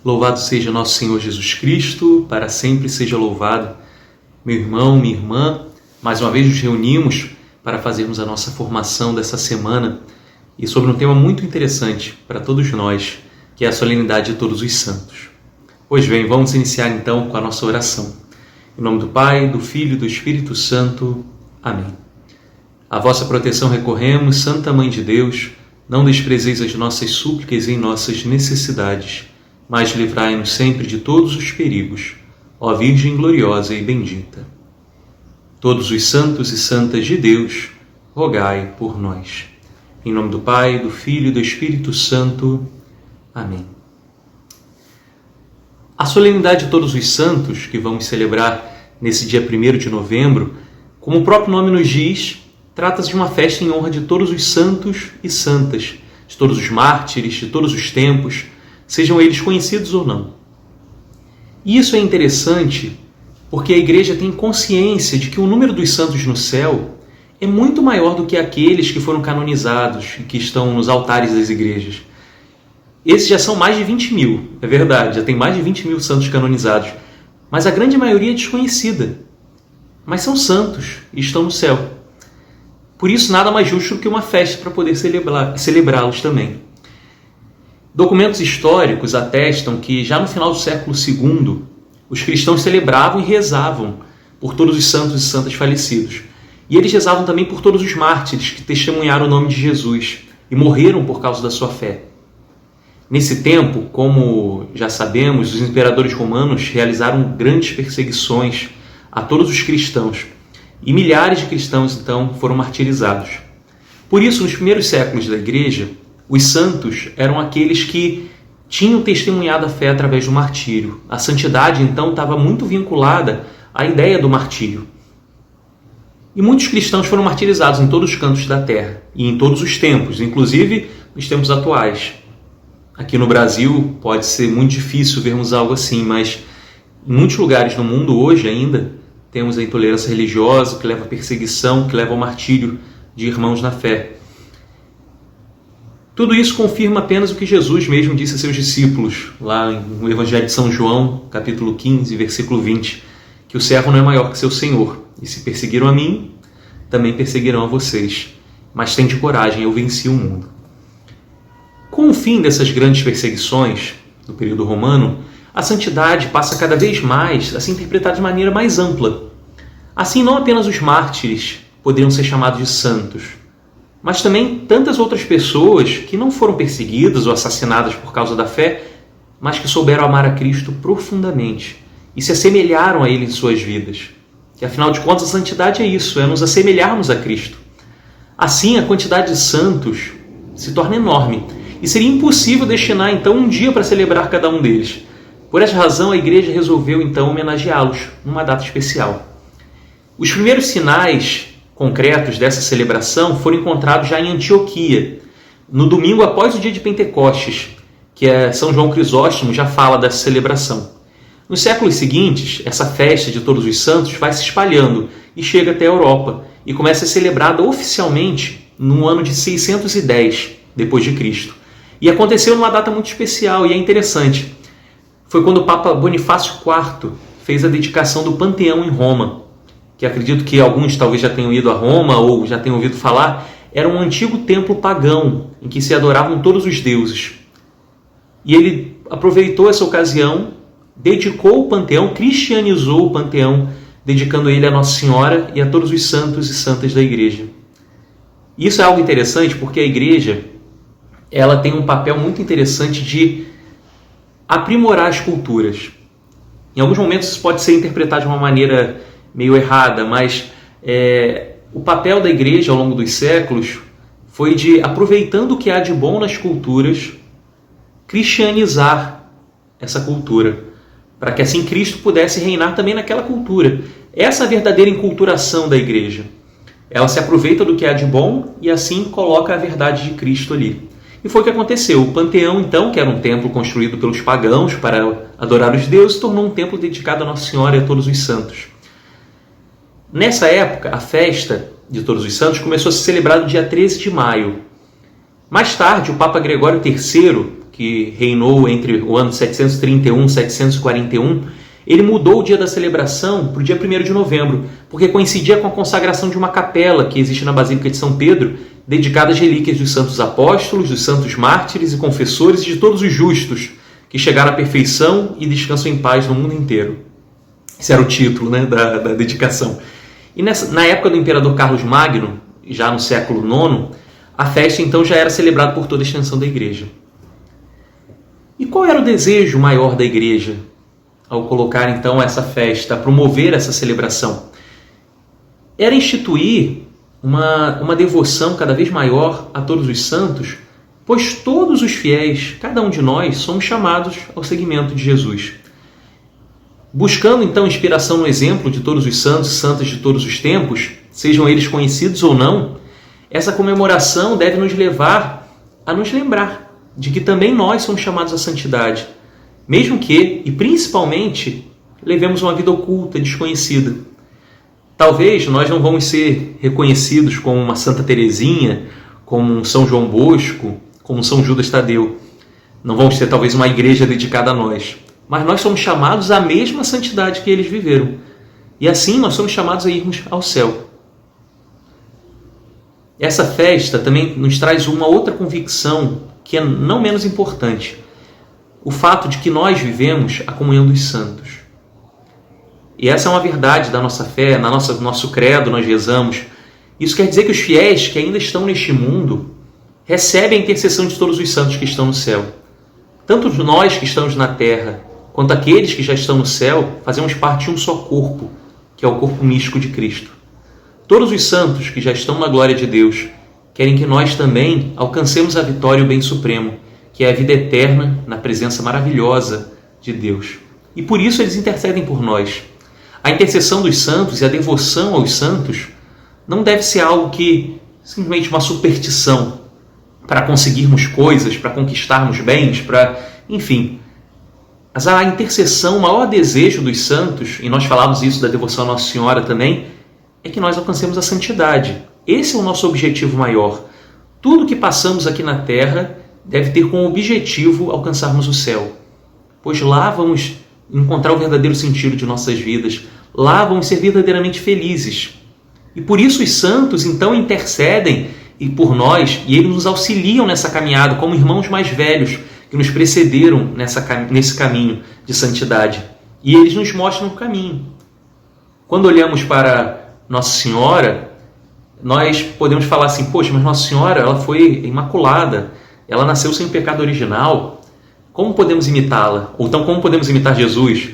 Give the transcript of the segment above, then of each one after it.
Louvado seja nosso Senhor Jesus Cristo, para sempre seja louvado. Meu irmão, minha irmã, mais uma vez nos reunimos para fazermos a nossa formação dessa semana e sobre um tema muito interessante para todos nós, que é a solenidade de Todos os Santos. Pois bem, vamos iniciar então com a nossa oração. Em nome do Pai, do Filho e do Espírito Santo. Amém. A vossa proteção recorremos, Santa Mãe de Deus, não desprezeis as nossas súplicas em nossas necessidades, mas livrai-nos sempre de todos os perigos, ó Virgem gloriosa e bendita. Todos os santos e santas de Deus, rogai por nós. Em nome do Pai, do Filho e do Espírito Santo. Amém. A solenidade de Todos os Santos, que vamos celebrar nesse dia 1º de novembro, como o próprio nome nos diz, trata-se de uma festa em honra de todos os santos e santas, de todos os mártires, de todos os tempos, sejam eles conhecidos ou não. E isso é interessante porque a Igreja tem consciência de que o número dos santos no céu é muito maior do que aqueles que foram canonizados e que estão nos altares das igrejas. Esses já são mais de 20 mil, é verdade, já tem mais de 20 mil santos canonizados, mas a grande maioria é desconhecida. Mas são santos e estão no céu. Por isso, nada mais justo do que uma festa para poder celebrá-los também. Documentos históricos atestam que já no final do século II, os cristãos celebravam e rezavam por todos os santos e santas falecidos. E eles rezavam também por todos os mártires que testemunharam o nome de Jesus e morreram por causa da sua fé. Nesse tempo, como já sabemos, os imperadores romanos realizaram grandes perseguições a todos os cristãos e milhares de cristãos, então, foram martirizados. Por isso, nos primeiros séculos da Igreja, os santos eram aqueles que tinham testemunhado a fé através do martírio. A santidade, então, estava muito vinculada à ideia do martírio. E muitos cristãos foram martirizados em todos os cantos da terra e em todos os tempos, inclusive nos tempos atuais. Aqui no Brasil pode ser muito difícil vermos algo assim, mas em muitos lugares no mundo hoje ainda temos a intolerância religiosa que leva à perseguição, que leva ao martírio de irmãos na fé. Tudo isso confirma apenas o que Jesus mesmo disse a seus discípulos, lá no Evangelho de São João, capítulo 15, versículo 20, que o servo não é maior que seu Senhor, e se perseguiram a mim, também perseguirão a vocês. Mas tende coragem, eu venci o mundo. Com o fim dessas grandes perseguições, no período romano, a santidade passa cada vez mais a se interpretar de maneira mais ampla. Assim, não apenas os mártires poderiam ser chamados de santos, mas também tantas outras pessoas que não foram perseguidas ou assassinadas por causa da fé, mas que souberam amar a Cristo profundamente e se assemelharam a Ele em suas vidas. Que afinal de contas a santidade é isso, é nos assemelharmos a Cristo. Assim, a quantidade de santos se torna enorme e seria impossível destinar então um dia para celebrar cada um deles. Por essa razão, a Igreja resolveu então homenageá-los numa data especial. Os primeiros sinais concretos dessa celebração foram encontrados já em Antioquia, no domingo após o dia de Pentecostes, que São João Crisóstomo já fala dessa celebração. Nos séculos seguintes, essa festa de Todos os Santos vai se espalhando e chega até a Europa e começa a ser celebrada oficialmente no ano de 610 depois de Cristo. E aconteceu numa data muito especial e é interessante. Foi quando o Papa Bonifácio IV fez a dedicação do Panteão em Roma, que acredito que alguns talvez já tenham ido a Roma ou já tenham ouvido falar, era um antigo templo pagão em que se adoravam todos os deuses. E ele aproveitou essa ocasião, dedicou o Panteão, cristianizou o Panteão, dedicando ele a Nossa Senhora e a todos os santos e santas da Igreja. E isso é algo interessante porque a Igreja ela tem um papel muito interessante de aprimorar as culturas. Em alguns momentos isso pode ser interpretado de uma maneira meio errada, mas o papel da Igreja ao longo dos séculos foi de, aproveitando o que há de bom nas culturas, cristianizar essa cultura, para que assim Cristo pudesse reinar também naquela cultura. Essa é a verdadeira enculturação da Igreja. Ela se aproveita do que há de bom e assim coloca a verdade de Cristo ali. E foi o que aconteceu. O Panteão, então, que era um templo construído pelos pagãos para adorar os deuses, tornou um templo dedicado a Nossa Senhora e a todos os santos. Nessa época, a festa de Todos os Santos começou a ser celebrada no dia 13 de maio. Mais tarde, o Papa Gregório III, que reinou entre o ano 731 e 741, ele mudou o dia da celebração para o dia 1º de novembro, porque coincidia com a consagração de uma capela que existe na Basílica de São Pedro, dedicada às relíquias dos santos apóstolos, dos santos mártires e confessores e de todos os justos que chegaram à perfeição e descansam em paz no mundo inteiro. Esse era o título, né, da dedicação. E na época do imperador Carlos Magno, já no século IX, a festa então já era celebrada por toda a extensão da igreja. E qual era o desejo maior da igreja ao colocar então essa festa, a promover essa celebração? Era instituir uma devoção cada vez maior a todos os santos, pois todos os fiéis, cada um de nós, somos chamados ao seguimento de Jesus. Buscando então inspiração no exemplo de todos os santos e santas de todos os tempos, sejam eles conhecidos ou não, essa comemoração deve nos levar a nos lembrar de que também nós somos chamados à santidade, mesmo que, e principalmente, levemos uma vida oculta, desconhecida. Talvez nós não vamos ser reconhecidos como uma Santa Teresinha, como um São João Bosco, como um São Judas Tadeu. Não vamos ter talvez uma igreja dedicada a nós, mas nós somos chamados à mesma santidade que eles viveram. E assim nós somos chamados a irmos ao céu. Essa festa também nos traz uma outra convicção que é não menos importante. O fato de que nós vivemos a comunhão dos santos. E essa é uma verdade da nossa fé, no nosso credo nós rezamos. Isso quer dizer que os fiéis que ainda estão neste mundo recebem a intercessão de todos os santos que estão no céu. Tanto nós que estamos na terra, quanto aqueles que já estão no céu, fazemos parte de um só corpo, que é o corpo místico de Cristo. Todos os santos que já estão na glória de Deus querem que nós também alcancemos a vitória e o bem supremo, que é a vida eterna na presença maravilhosa de Deus. E por isso eles intercedem por nós. A intercessão dos santos e a devoção aos santos não deve ser algo que simplesmente uma superstição para conseguirmos coisas, para conquistarmos bens, enfim. Mas a intercessão, o maior desejo dos santos, e nós falamos isso da devoção à Nossa Senhora também, é que nós alcancemos a santidade. Esse é o nosso objetivo maior. Tudo que passamos aqui na Terra deve ter como objetivo alcançarmos o céu, pois lá vamos encontrar o verdadeiro sentido de nossas vidas, lá vamos ser verdadeiramente felizes. E por isso os santos então intercedem por nós e eles nos auxiliam nessa caminhada como irmãos mais velhos que nos precederam nesse caminho de santidade. E eles nos mostram o caminho. Quando olhamos para Nossa Senhora, nós podemos falar assim, poxa, mas Nossa Senhora ela foi imaculada, ela nasceu sem pecado original, como podemos imitá-la? Ou então como podemos imitar Jesus?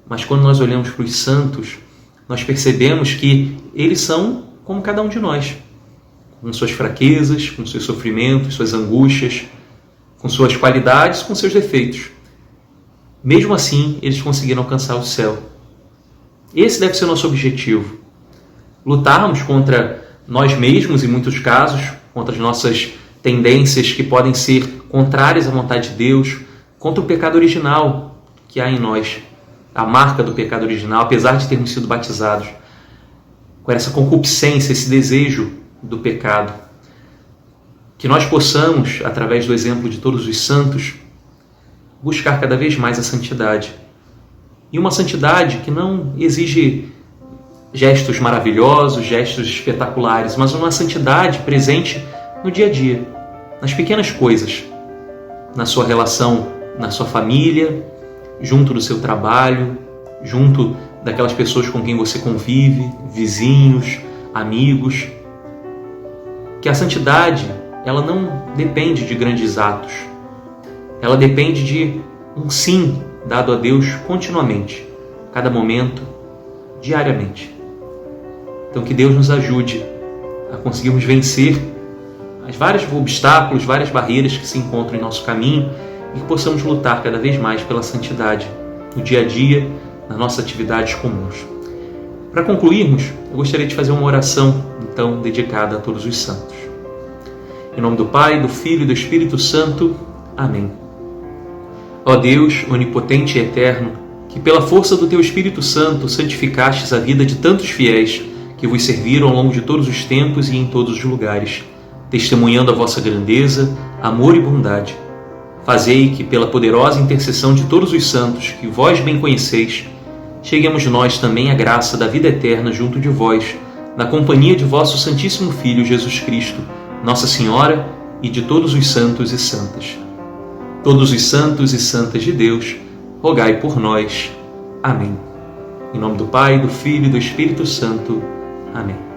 Mas quando nós olhamos para os santos, nós percebemos que eles são como cada um de nós, com suas fraquezas, com seus sofrimentos, suas angústias, com suas qualidades, com seus defeitos. Mesmo assim, eles conseguiram alcançar o céu. Esse deve ser o nosso objetivo. Lutarmos contra nós mesmos, em muitos casos, contra as nossas tendências que podem ser contrárias à vontade de Deus, contra o pecado original que há em nós, a marca do pecado original, apesar de termos sido batizados, com essa concupiscência, esse desejo do pecado. Que nós possamos, através do exemplo de todos os santos, buscar cada vez mais a santidade. E uma santidade que não exige gestos maravilhosos, gestos espetaculares, mas uma santidade presente no dia a dia, nas pequenas coisas, na sua relação, na sua família, junto do seu trabalho, junto daquelas pessoas com quem você convive, vizinhos, amigos. Que a santidade, ela não depende de grandes atos. Ela depende de um sim dado a Deus continuamente, cada momento, diariamente. Então que Deus nos ajude a conseguirmos vencer as vários obstáculos, várias barreiras que se encontram em nosso caminho e que possamos lutar cada vez mais pela santidade no dia a dia, nas nossas atividades comuns. Para concluirmos, eu gostaria de fazer uma oração, então, dedicada a todos os santos. Em nome do Pai, do Filho e do Espírito Santo. Amém. Ó Deus, onipotente e eterno, que pela força do Teu Espírito Santo santificastes a vida de tantos fiéis que vos serviram ao longo de todos os tempos e em todos os lugares, testemunhando a vossa grandeza, amor e bondade. Fazei que, pela poderosa intercessão de todos os santos que vós bem conheceis, cheguemos nós também à graça da vida eterna junto de vós, na companhia de vosso Santíssimo Filho Jesus Cristo, Nossa Senhora, e de todos os santos e santas. Todos os santos e santas de Deus, rogai por nós. Amém. Em nome do Pai, do Filho e do Espírito Santo. Amém.